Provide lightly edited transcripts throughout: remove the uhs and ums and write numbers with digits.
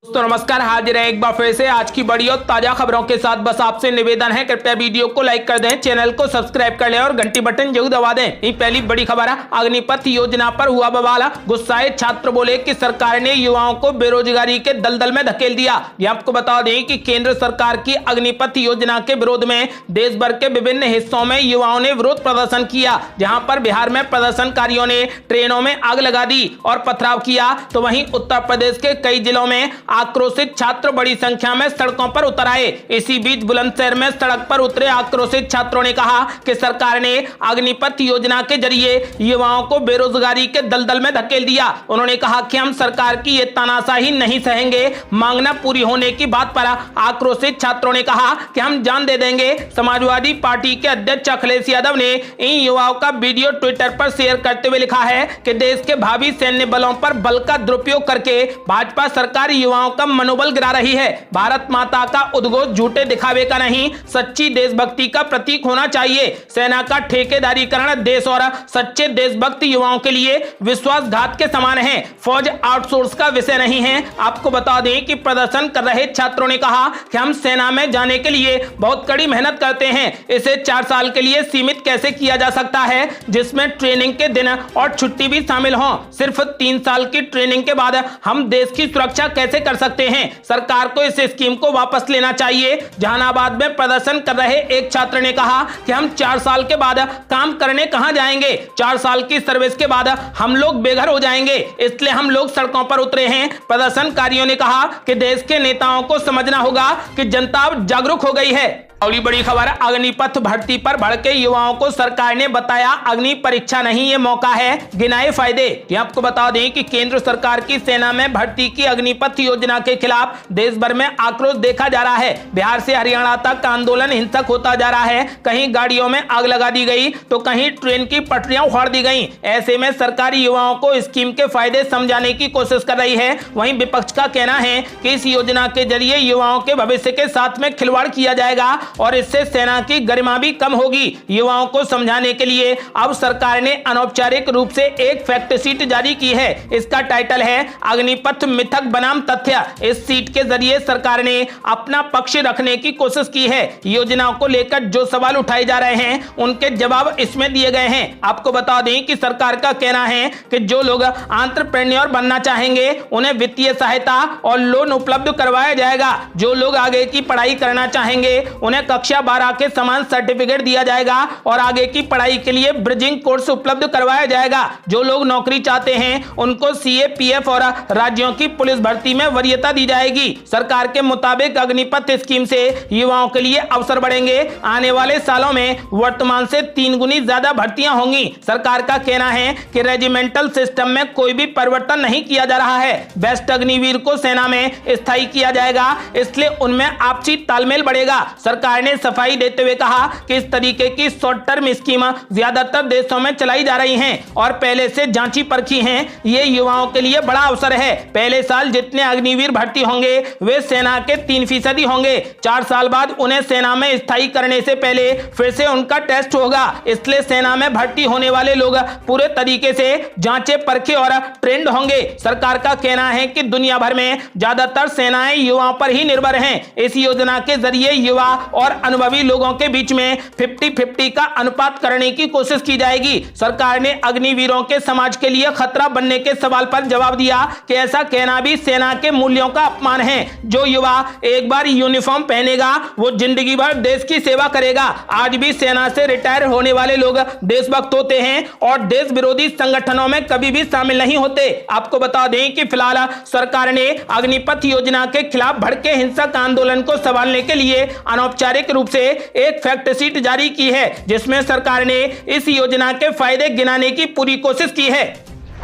तो नमस्कार, हाजिर है एक बार फिर से आज की बड़ी और ताजा खबरों के साथ। बस आपसे निवेदन है, कृपया वीडियो को लाइक कर दें, चैनल को सब्सक्राइब कर लें और घंटी बटन जरूर दबा दें। ये पहली बड़ी खबर है, अग्निपथ योजना पर हुआ बवाल। गुस्साए छात्र बोले कि सरकार ने युवाओं को बेरोजगारी के दलदल में धकेल दिया। ये आपको बता दें कि केंद्र सरकार की अग्निपथ योजना के विरोध में देश भर के विभिन्न हिस्सों में युवाओं ने विरोध प्रदर्शन किया। जहां पर बिहार में प्रदर्शनकारियों ने ट्रेनों में आग लगा दी और पथराव किया, तो वहीं उत्तर प्रदेश के कई जिलों में आक्रोशित छात्र बड़ी संख्या में सड़कों पर उतर आए। इसी बीच बुलंदशहर में सड़क पर उतरे आक्रोशित छात्रों ने कहा कि सरकार ने अग्निपथ योजना के जरिए युवाओं को बेरोजगारी के दलदल में धकेल दिया। उन्होंने कहा कि हम सरकार की ये तानाशाही नहीं सहेंगे। मांगना पूरी होने की बात पर आक्रोशित छात्रों ने कहा कि हम जान दे देंगे। समाजवादी पार्टी के अध्यक्ष अखिलेश यादव ने इन युवाओं का वीडियो ट्विटर पर शेयर करते हुए लिखा है कि देश के भावी सैन्य बलों पर बल का दुरुपयोग करके भाजपा सरकार युवाओं का मनोबल गिरा रही है। भारत माता का उद्घोष झूठे दिखावे का नहीं, सच्ची देशभक्ति का प्रतीक होना चाहिए। सेना का ठेकेदारीकरण देश और सच्चे देशभक्त युवाओं के लिए विश्वासघात के समान है। फौज आउटसोर्स का विषय नहीं है। आपको बता दें कि प्रदर्शन कर रहे छात्रों ने कहा कि हम सेना में जाने के लिए बहुत कड़ी मेहनत करते हैं। इसे 4 साल के लिए सीमित कैसे किया जा सकता है, जिसमें ट्रेनिंग के दिन और छुट्टी भी शामिल हो। सिर्फ 3 साल की ट्रेनिंग के बाद हम देश की सुरक्षा कैसे कर सकते हैं? सरकार को इस स्कीम को वापस लेना चाहिए। जहानाबाद में प्रदर्शन कर रहे एक छात्र ने कहा कि हम 4 साल के बाद काम करने कहां जाएंगे? 4 साल की सर्विस के बाद हम लोग बेघर हो जाएंगे, इसलिए हम लोग सड़कों पर उतरे हैं। प्रदर्शनकारियों ने कहा कि देश के नेताओं को समझना होगा कि जनता अब जागरूक हो गई है। और बड़ी खबर, अग्निपथ भर्ती पर भड़के युवाओं को सरकार ने बताया अग्नि परीक्षा नहीं, ये मौका है, गिनाए फायदे। ये आपको बता दें कि केंद्र सरकार की सेना में भर्ती की अग्निपथ योजना के खिलाफ देश भर में आक्रोश देखा जा रहा है। बिहार से हरियाणा तक आंदोलन हिंसक होता जा रहा है। कहीं गाड़ियों में आग लगा दी गई तो कहीं ट्रेन की पटरियां उखाड़ दी गई। ऐसे में सरकारी युवाओं को स्कीम के फायदे समझाने की कोशिश कर रही है। वहीं विपक्ष का कहना है कि इस योजना के जरिए युवाओं के भविष्य के साथ में खिलवाड़ किया जाएगा और इससे सेना की गरिमा भी कम होगी। युवाओं को समझाने के लिए अब सरकार ने अनौपचारिक रूप से एक फैक्ट शीट जारी की है। इसका टाइटल है अग्निपथ मिथक बनाम तथ्य। इस शीट के जरिए सरकार ने अपना पक्ष रखने की कोशिश की है। योजनाओं को लेकर जो सवाल उठाए जा रहे हैं उनके जवाब इसमें दिए गए हैं। आपको बता दें कि सरकार का कहना है कि जो लोग एंटरप्रेन्योर बनना चाहेंगे उन्हें वित्तीय सहायता और लोन उपलब्ध करवाया जाएगा। जो लोग आगे की पढ़ाई करना चाहेंगे उन्हें कक्षा 12 के समान सर्टिफिकेट दिया जाएगा और आगे की पढ़ाई के लिए ब्रिजिंग कोर्स उपलब्ध करवाया जाएगा। जो लोग नौकरी चाहते हैं उनको सीएपीएफ और राज्यों की पुलिस भर्ती में वरीयता दी जाएगी। सरकार के मुताबिक अग्निपथ स्कीम से युवाओं के लिए अवसर बढ़ेंगे। आने वाले सालों में वर्तमान से 3 गुनी ज्यादा भर्तियां होंगी। सरकार का कहना है कि रेजिमेंटल सिस्टम में कोई भी परिवर्तन नहीं किया जा रहा है। बेस्ट अग्निवीर को सेना में स्थायी किया जाएगा, इसलिए उनमें आपसी तालमेल बढ़ेगा। सरकार ने सफाई देते हुए कहा कि इस तरीके की शॉर्ट टर्म स्कीम ज्यादातर देशों में चलाई जा रही हैं और पहले से जांची परखी हैं। ये युवाओं के लिए बड़ा अवसर है। पहले साल जितने अग्निवीर भर्ती होंगे वे सेना के 3% होंगे। 4 साल बाद उन्हें सेना में स्थायी करने से पहले फिर से उनका टेस्ट होगा। इसलिए सेना में भर्ती होने वाले लोग पूरे तरीके से जांचे परखे और ट्रेंड होंगे। सरकार का कहना है कि दुनिया भर में ज्यादातर सेनाएं युवाओं पर ही निर्भर हैं। इस योजना के जरिए युवा और अनुभवी लोगों के बीच में 50-50 का अनुपात करने की कोशिश की जाएगी। सरकार ने अग्निवीरों के समाज के लिए खतरा बनने के सवाल पर जवाब दिया कि ऐसा कहना भी सेना के मूल्यों का अपमान है। जो युवा एक बार यूनिफॉर्म पहनेगा वो जिंदगी भर देश की सेवा करेगा। आज भी सेना से रिटायर होने वाले लोग देशभक्त होते हैं और देश विरोधी संगठनों में कभी भी शामिल नहीं होते। आपको बता दें कि फिलहाल सरकार ने अग्निपथ योजना के खिलाफ भड़के हिंसक आंदोलन को संभालने के लिए अनौपचारिक रूप से एक फैक्ट शीट जारी की है, जिसमें सरकार ने इस योजना के फायदे गिनाने की पूरी कोशिश की है।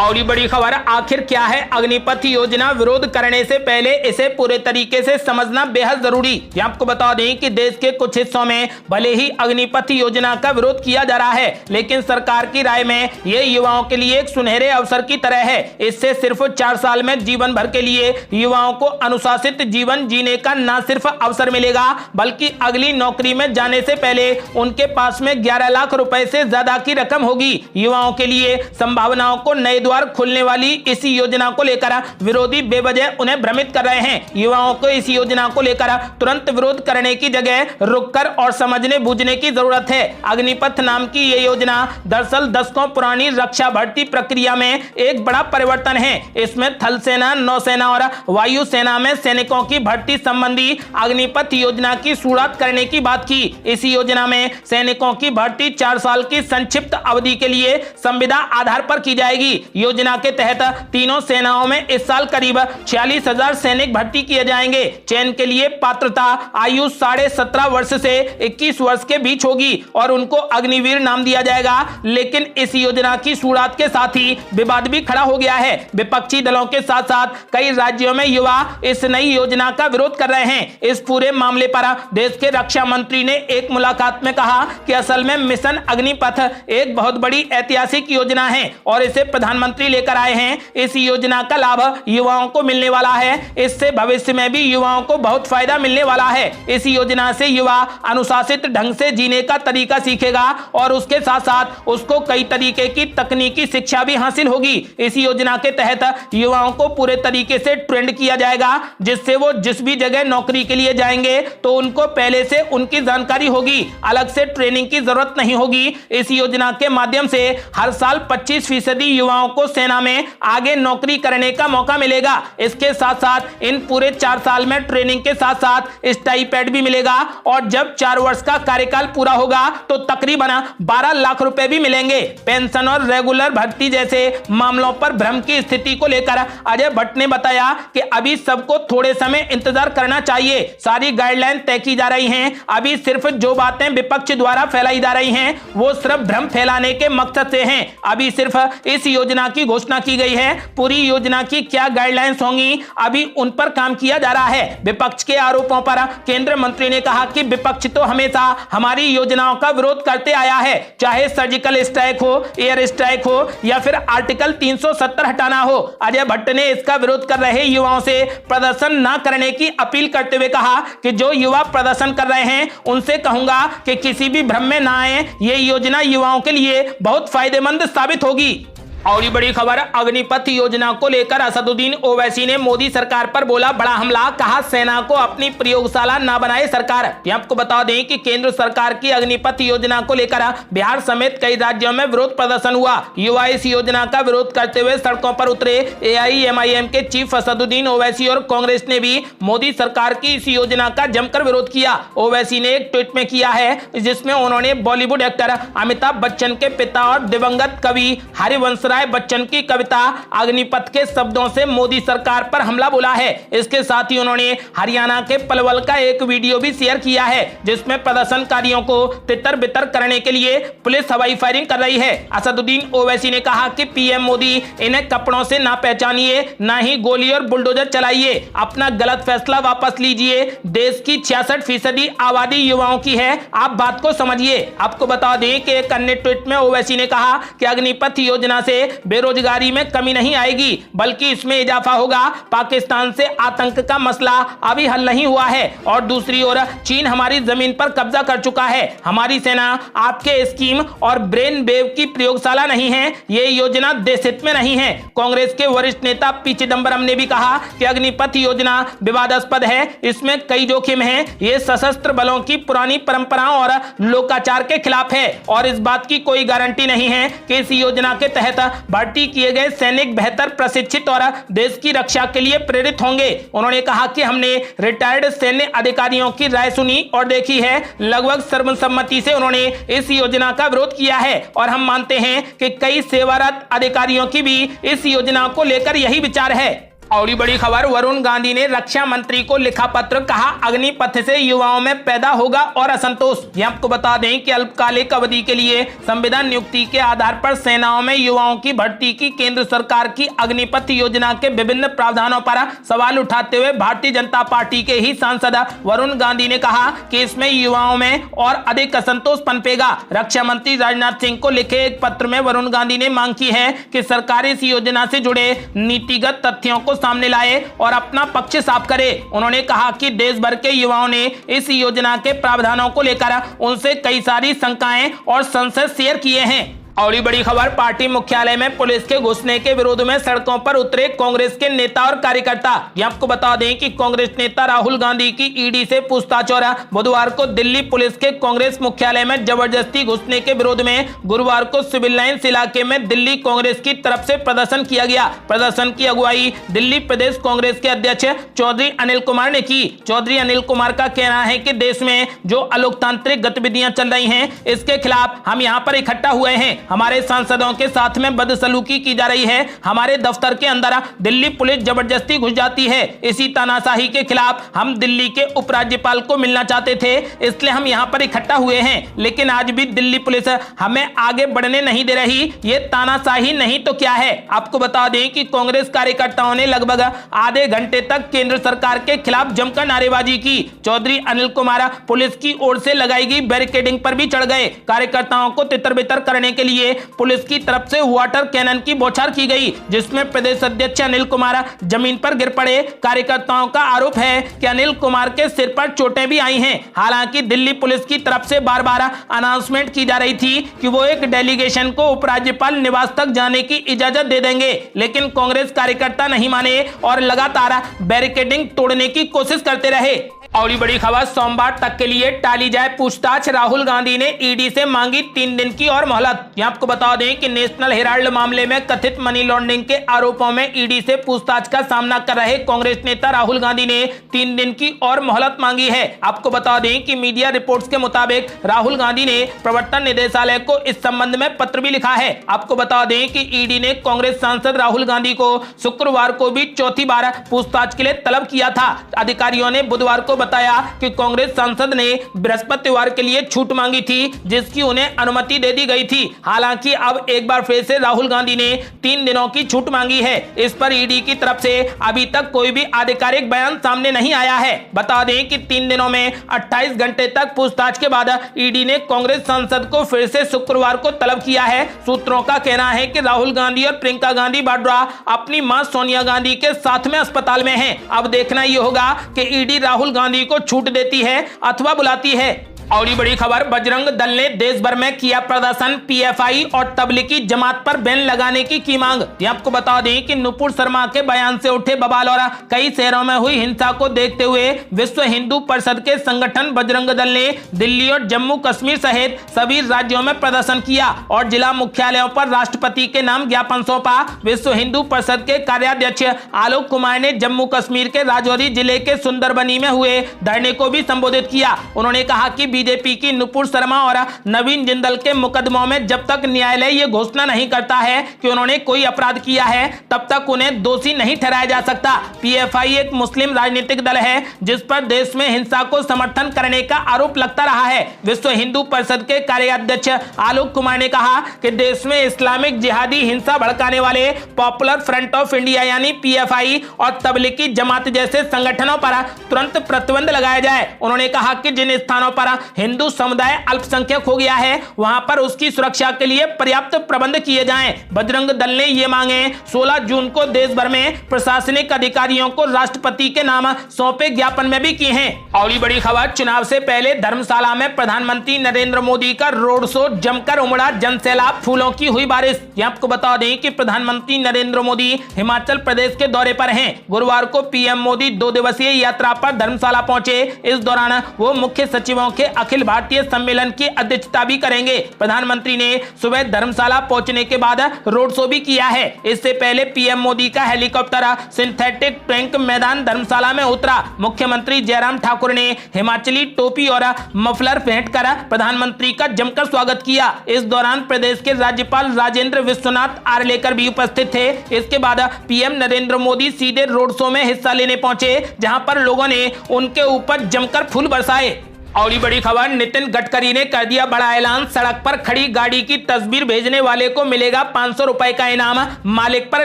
और ये बड़ी खबर, आखिर क्या है अग्निपथ योजना? विरोध करने से पहले इसे पूरे तरीके से समझना बेहद जरूरी। ये आपको बता दें कि देश के कुछ हिस्सों में भले ही अग्निपथ योजना का विरोध किया जा रहा है, लेकिन सरकार की राय में ये युवाओं के लिए एक सुनहरे अवसर की तरह है। इससे सिर्फ 4 साल में जीवन भर के लिए युवाओं को अनुशासित जीवन जीने का न सिर्फ अवसर मिलेगा, बल्कि अगली नौकरी में जाने से पहले उनके पास में 11 लाख रुपए से ज्यादा की रकम होगी। युवाओं के लिए संभावनाओं को नए द्वार खोलने वाली इस योजना को लेकर विरोधी बेवजह उन्हें भ्रमित कर रहे हैं। युवाओं को इस योजना को लेकर तुरंत विरोध करने की जगह रुककर और समझने बूझने की जरूरत है। अग्निपथ नाम की ये योजना दरअसल दशकों पुरानी रक्षा भर्ती प्रक्रिया में एक बड़ा परिवर्तन है। इसमें थल सेना, नौसेना और वायु सेना में सैनिकों की भर्ती संबंधी अग्निपथ योजना की शुरुआत करने की बात की। इस योजना में सैनिकों की भर्ती 4 साल की संक्षिप्त अवधि के लिए संविदा आधार पर की जाएगी। योजना के तहत तीनों सेनाओं में इस साल करीब 46,000 सैनिक भर्ती किए जाएंगे। चयन के लिए पात्रता आयु 17.5 वर्ष से 21 वर्ष के बीच होगी और उनको अग्निवीर नाम दिया जाएगा। लेकिन इस योजना की शुरुआत के साथ ही विवाद भी खड़ा हो गया है। विपक्षी दलों के साथ साथ कई राज्यों में युवा इस नई योजना का विरोध कर रहे हैं। इस पूरे मामले पर देश के रक्षा मंत्री ने एक मुलाकात में कहा कि असल में मिशन अग्निपथ एक बहुत बड़ी ऐतिहासिक योजना है और इसे प्रधानमंत्री लेकर आए हैं। इस योजना का लाभ युवाओं को मिलने वाला है। इससे भविष्य में भी युवाओं को बहुत फायदा मिलने वाला है। इस योजना से युवा अनुशासित ढंग से जीने का तरीका सीखेगा और उसके साथ साथ उसको कई तरीके की तकनीकी शिक्षा भी हासिल होगी। इस योजना के तहत युवाओं को पूरे तरीके से ट्रेंड किया जाएगा, जिससे वो जिस भी जगह नौकरी के लिए जाएंगे तो उनको पहले से उनकी जानकारी होगी, अलग से ट्रेनिंग की जरूरत नहीं होगी। इस योजना के माध्यम से हर साल 25% युवाओं को सेना में आगे नौकरी करने का मौका मिलेगा। इसके साथ साथ इन पूरे 4 साल में ट्रेनिंग के साथ साथ स्टाइपेंड भी मिलेगा और जब 4 वर्ष का कार्यकाल पूरा होगा तो तकरीबन 12 लाख रुपए भी मिलेंगे। पेंशन और रेगुलर भर्ती जैसे मामलों पर भ्रम की स्थिति को लेकर अजय भट्ट ने बताया कि अभी सबको थोड़े समय इंतजार करना चाहिए। सारी गाइडलाइन तय की जा रही हैं। अभी सिर्फ जो बातें विपक्ष द्वारा फैलाई जा रही हैं वो सिर्फ भ्रम फैलाने के मकसद से हैं। अभी सिर्फ इस योजना की घोषणा की गई है। पूरी योजना की क्या गाइडलाइंस होंगी अभी उन पर काम किया जा रहा है। विपक्ष के आरोपों पर केंद्रीय मंत्री ने कहा कि विपक्ष तो हमेशा हमारी योजनाओं का विरोध करते आया है, चाहे सर्जिकल स्ट्राइक हो, एयर स्ट्राइक हो या फिर आर्टिकल 370 हटाना हो। अजय भट्ट ने इसका विरोध कर रहे युवाओं से प्रदर्शन न करने की अपील करते हुए कहा कि जो युवा प्रदर्शन कर रहे हैं उनसे कहूंगा कि किसी भी भ्रम में ना आए। ये योजना युवाओं के लिए बहुत फायदेमंद साबित होगी। और ये बड़ी खबर, अग्निपथ योजना को लेकर असदुद्दीन ओवैसी ने मोदी सरकार पर बोला बड़ा हमला। कहा सेना को अपनी प्रयोगशाला ना बनाए सरकार। आपको बता दें कि केंद्र सरकार की अग्निपथ योजना को लेकर बिहार समेत कई राज्यों में विरोध प्रदर्शन हुआ। युवा इस योजना का विरोध करते हुए सड़कों पर उतरे। AIMIM के चीफ असदुद्दीन ओवैसी और कांग्रेस ने भी मोदी सरकार की इस योजना का जमकर विरोध किया। ओवैसी ने एक ट्वीट में किया है जिसमें उन्होंने बॉलीवुड एक्टर अमिताभ बच्चन के पिता और दिवंगत कवि हरिवंश राय बच्चन की कविता अग्निपथ के शब्दों से मोदी सरकार पर हमला बोला है। इसके साथ ही उन्होंने हरियाणा के पलवल का एक वीडियो भी शेयर किया है जिसमें प्रदर्शनकारियों को तितर बितर करने के लिए पुलिस हवाई फायरिंग कर रही है। असदुद्दीन ओवैसी ने कहा कि PM मोदी इन्हें कपड़ों से ना पहचानिए, ना ही गोली और बुलडोजर चलाइए। अपना गलत फैसला वापस लीजिए। देश की 66% आबादी युवाओं की है, आप बात को समझिए। आपको बता दें कि एक अन्य ट्वीट में ओवैसी ने कहा कि अग्निपथ योजना से बेरोजगारी में कमी नहीं आएगी बल्कि इसमें इजाफा होगा। पाकिस्तान से आतंक का मसला अभी हल नहीं हुआ है और दूसरी ओर चीन हमारी जमीन पर कब्जा कर चुका है। हमारी सेना आपके स्कीम और ब्रेन वेव की प्रयोगशाला नहीं है। ये योजना देश हित में नहीं है। कांग्रेस के वरिष्ठ नेता पी चिदंबरम ने भी कहा कि अग्निपथ योजना विवादास्पद है, इसमें कई जोखिम हैं। ये सशस्त्र बलों की पुरानी परंपराओं और लोकाचार के खिलाफ है और इस बात की कोई गारंटी नहीं है कि इस योजना के तहत भर्ती किए गए सैनिक बेहतर प्रशिक्षित और देश की रक्षा के लिए प्रेरित होंगे। उन्होंने कहा कि हमने रिटायर्ड सैन्य अधिकारियों की राय सुनी और देखी है। लगभग सर्वसम्मति से उन्होंने इस योजना का विरोध किया है और हम मानते हैं कि कई सेवारत अधिकारियों की भी इस योजना को लेकर यही विचार है। और बड़ी खबर, वरुण गांधी ने रक्षा मंत्री को लिखा पत्र। कहा अग्निपथ से युवाओं में पैदा होगा और असंतोष। ये आपको बता दें कि अल्पकालिक अवधि के लिए संविदा नियुक्ति के आधार पर सेनाओं में युवाओं की भर्ती की केंद्र सरकार की अग्निपथ योजना के विभिन्न प्रावधानों पर सवाल उठाते हुए भारतीय जनता पार्टी के ही सांसद वरुण गांधी ने कहा कि इसमें युवाओं में और अधिक असंतोष पनपेगा। रक्षा मंत्री राजनाथ सिंह को लिखे एक पत्र में वरुण गांधी ने मांग की है कि सरकार इस योजना से जुड़े नीतिगत तथ्यों को सामने लाए और अपना पक्ष साफ करे। उन्होंने कहा कि देश भर के युवाओं ने इस योजना के प्रावधानों को लेकर उनसे कई सारी शंकाएं और संशय शेयर किए हैं। और ये बड़ी खबर, पार्टी मुख्यालय में पुलिस के घुसने के विरोध में सड़कों पर उतरे कांग्रेस के नेता और कार्यकर्ता। ये आपको बता दें कि कांग्रेस नेता राहुल गांधी की ईडी से पूछताछ और बुधवार को दिल्ली पुलिस के कांग्रेस मुख्यालय में जबरदस्ती घुसने के विरोध में गुरुवार को सिविल लाइंस इलाके में दिल्ली कांग्रेस की तरफ से प्रदर्शन किया गया। प्रदर्शन की अगुवाई दिल्ली प्रदेश कांग्रेस के अध्यक्ष चौधरी अनिल कुमार ने की। चौधरी अनिल कुमार का कहना है कि देश में जो अलोकतांत्रिक गतिविधियां चल रही हैं, इसके खिलाफ हम यहां पर इकट्ठा हुए हैं। हमारे सांसदों के साथ में बदसलूकी की जा रही है। हमारे दफ्तर के अंदर दिल्ली पुलिस जबरदस्ती घुस जाती है। इसी तानाशाही के खिलाफ हम दिल्ली के उपराज्यपाल को मिलना चाहते थे, इसलिए हम यहां पर इकट्ठा हुए हैं। लेकिन आज भी दिल्ली पुलिस हमें आगे बढ़ने नहीं दे रही। ये तानाशाही नहीं तो क्या है। आपको बता दें कि कांग्रेस कार्यकर्ताओं ने लगभग आधे घंटे तक केंद्र सरकार के खिलाफ जमकर नारेबाजी की। चौधरी अनिल कुमार पुलिस की ओर से लगाई गई बैरिकेडिंग पर भी चढ़ गए। कार्यकर्ताओं को तितर बितर करने के लिए पुलिस की तरफ से वाटर कैनन की बौछार की गई, जिसमें प्रदेश अध्यक्ष अनिल कुमार जमीन पर गिर पड़े। कार्यकर्ताओं का आरोप है कि अनिल कुमार के सिर पर चोटें भी आई हैं। हालांकि दिल्ली पुलिस की तरफ से बार बार अनाउंसमेंट की जा रही थी कि वो एक डेलीगेशन को उपराज्यपाल निवास तक जाने की इजाजत दे देंगे, लेकिन कांग्रेस कार्यकर्ता नहीं माने और लगातार बैरिकेडिंग तोड़ने की कोशिश करते रहे। और बड़ी खबर, सोमवार तक के लिए टाली जाए पूछताछ। राहुल गांधी ने ईडी से मांगी 3 दिन की और मोहलत। यहां आपको बता दें कि नेशनल हेराल्ड मामले में कथित मनी लॉन्ड्रिंग के आरोपों में ईडी से पूछताछ का सामना कर रहे कांग्रेस नेता राहुल गांधी ने 3 दिन की और मोहलत मांगी है। आपको बता दें कि मीडिया रिपोर्ट्स के मुताबिक राहुल गांधी ने प्रवर्तन निदेशालय को इस संबंध में पत्र भी लिखा है। आपको बता दें कि ईडी ने कांग्रेस सांसद राहुल गांधी को शुक्रवार को भी चौथी बार पूछताछ के लिए तलब किया था। अधिकारियों ने बुधवार को बताया कि कांग्रेस सांसद ने बृहस्पतिवार के लिए छूट मांगी थी, जिसकी उन्हें अनुमति दे दी गई थी। हालांकि अब एक बार फिर से राहुल गांधी ने 3 दिनों की छूट मांगी है। इस पर ईडी की तरफ से अभी तक कोई भी आधिकारिक बयान सामने नहीं आया है। बता दें कि 3 दिनों में 28 घंटे तक पूछताछ के बाद ईडी ने कांग्रेस सांसद को फिर से शुक्रवार को तलब किया है। सूत्रों का कहना है कि राहुल गांधी और प्रियंका गांधी वाड्रा अपनी मां सोनिया गांधी के साथ में अस्पताल में हैं। अब देखना यह होगा कि ईडी राहुल गांधी को छूट देती है अथवा बुलाती है। और ये बड़ी खबर, बजरंग दल ने देश भर में किया प्रदर्शन। पीएफआई और तबलीगी जमात पर बैन लगाने की मांग। ये आपको बता दें कि नुपुर शर्मा के बयान से उठे बवाल और कई शहरों में हुई हिंसा को देखते हुए विश्व हिंदू परिषद के संगठन बजरंग दल ने दिल्ली और जम्मू कश्मीर सहित सभी राज्यों में प्रदर्शन किया और जिला मुख्यालयों पर राष्ट्रपति के नाम ज्ञापन सौंपा। विश्व हिंदू परिषद के कार्याध्यक्ष आलोक कुमार ने जम्मू कश्मीर के राजौरी जिले के सुंदरबनी में हुए धरने को भी संबोधित किया। उन्होंने कहा कि बीजेपी की नुपुर शर्मा और नवीन जिंदल के मुकदमों में जब तक न्यायालय ये घोषणा नहीं करता है कि उन्होंने कोई अपराध किया है, तब तक उन्हें दोषी नहीं ठहराया जा सकता। पीएफआई एक मुस्लिम राजनीतिक दल है जिस पर देश में हिंसा को समर्थन करने का आरोप लगता रहा है। विश्व हिंदू परिषद के कार्याध्यक्ष आलोक कुमार ने कहा कि देश में इस्लामिक जिहादी हिंसा भड़काने वाले पॉपुलर फ्रंट ऑफ इंडिया यानी पीएफआई और तबलीगी जमात जैसे संगठनों पर तुरंत प्रतिबंध लगाया जाए। उन्होंने कहा कि जिन स्थानों पर हिंदू समुदाय अल्पसंख्यक हो गया है, वहां पर उसकी सुरक्षा के लिए पर्याप्त प्रबंध किए जाएं। बजरंग दल ने ये मांगे 16 जून को देश भर में प्रशासनिक अधिकारियों को राष्ट्रपति के नाम सौंपे ज्ञापन में भी की हैं। और बड़ी खबर, चुनाव से पहले धर्मशाला में प्रधानमंत्री नरेंद्र मोदी का रोड शो जमकर उमड़ा जनसैलाब, फूलों की हुई बारिश। आपको बता दें कि प्रधानमंत्री नरेंद्र मोदी हिमाचल प्रदेश के दौरे पर हैं। गुरुवार को पीएम मोदी 2 दिवसीय यात्रा पर धर्मशाला पहुंचे। इस दौरान वो मुख्य सचिवों के अखिल भारतीय सम्मेलन की अध्यक्षता भी करेंगे। प्रधानमंत्री ने सुबह धर्मशाला पहुंचने के बाद रोड शो भी किया है। इससे पहले पीएम मोदी का हेलीकॉप्टर सिंथेटिक टैंक मैदान धर्मशाला में उतरा। मुख्यमंत्री जयराम ठाकुर ने हिमाचली टोपी और मफलर पहनकर प्रधानमंत्री का जमकर स्वागत किया। इस दौरान प्रदेश के राज्यपाल राजेंद्र विश्वनाथ आर्लेकर भी उपस्थित थे। इसके बाद पीएम नरेंद्र मोदी सीधे रोड शो में हिस्सा लेने पहुंचे, जहां पर लोगों ने उनके ऊपर जमकर फूल बरसाए। और बड़ी खबर, नितिन गडकरी ने कर दिया बड़ा ऐलान। सड़क पर खड़ी गाड़ी की तस्वीर भेजने वाले को मिलेगा 500 रुपए का इनाम, मालिक पर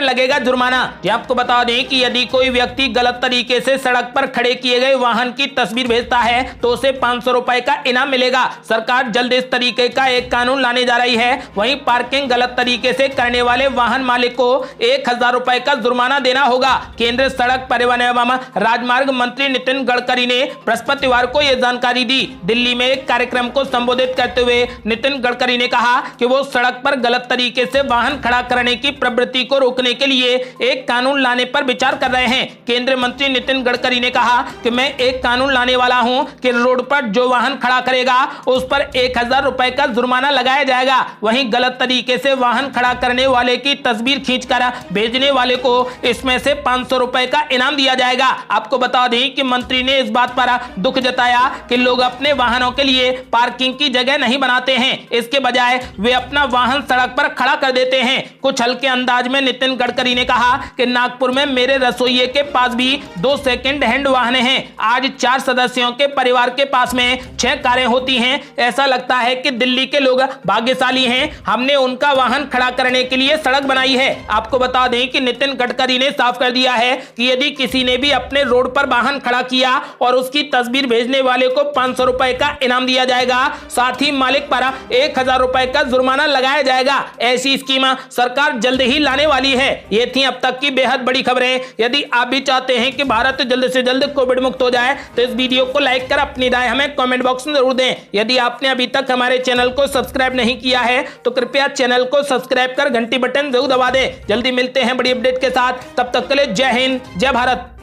लगेगा जुर्माना। आपको बता दें कि यदि कोई व्यक्ति गलत तरीके से सड़क पर खड़े किए गए वाहन की तस्वीर भेजता है तो उसे 500 रुपए का इनाम मिलेगा। सरकार जल्द इस तरीके का एक कानून लाने जा रही है। वहीं पार्किंग गलत तरीके से करने वाले वाहन मालिक को 1000 रुपए का जुर्माना देना होगा। केंद्रीय सड़क परिवहन एवं राजमार्ग मंत्री नितिन गडकरी ने बृहस्पतिवार को यह जानकारी दी। दिल्ली में एक कार्यक्रम को संबोधित करते हुए नितिन गडकरी ने कहा कि वो वो सड़क पर गलत तरीके से वाहन खड़ा करने की प्रवृत्ति को रोकने के लिए एक कानून लाने पर विचार कर रहे हैं। केंद्रीय मंत्री नितिन गडकरी ने कहा कि मैं एक कानून लाने वाला हूं कि रोड पर जो वाहन खड़ा करेगा उस पर 1000 रुपए का जुर्माना लगाया जाएगा। वहीं गलत तरीके से वाहन खड़ा करने वाले की तस्वीर खींचकर भेजने वाले को इसमें से 500 रुपए का इनाम दिया जाएगा। आपको बता दें कि मंत्री ने इस बात पर दुख जताया कि लोग अपने वाहनों के लिए पार्किंग की जगह नहीं बनाते हैं, इसके बजाय वे अपना वाहन सड़क पर खड़ा कर देते हैं। कुछ हल्के अंदाज में नितिन गडकरी ने कहा कि नागपुर में मेरे रसोइये के पास भी 2 सेकंड हैंड वाहन हैं। आज 4 सदस्यों के परिवार के पास में 6 कारें होती हैं। ऐसा लगता है कि दिल्ली के लोग भाग्यशाली हैं, हमने उनका वाहन खड़ा करने के लिए सड़क बनाई है। आपको बता दें कि नितिन गडकरी ने साफ कर दिया है कि यदि किसी ने भी अपने रोड पर वाहन खड़ा किया और उसकी तस्वीर भेजने वाले को 500 रुपए का इनाम दिया जाएगा, साथ ही मालिक पर 1000 रुपए का जुर्माना लगाया जाएगा। ऐसी स्कीम सरकार जल्द ही लाने वाली है। ये थी अब तक की बेहद बड़ी खबरें। यदि आप भी चाहते हैं कि भारत जल्द से जल्द कोविड मुक्त हो जाए तो इस वीडियो को लाइक कर अपनी राय हमें कमेंट बॉक्स में जरूर दें। यदि आपने अभी तक हमारे चैनल को सब्सक्राइब नहीं किया है तो कृपया चैनल को सब्सक्राइब कर घंटी बटन जरूर दबा दें। जल्दी मिलते हैं बड़ी अपडेट के साथ, तब तक के लिए जय हिंद, जय भारत।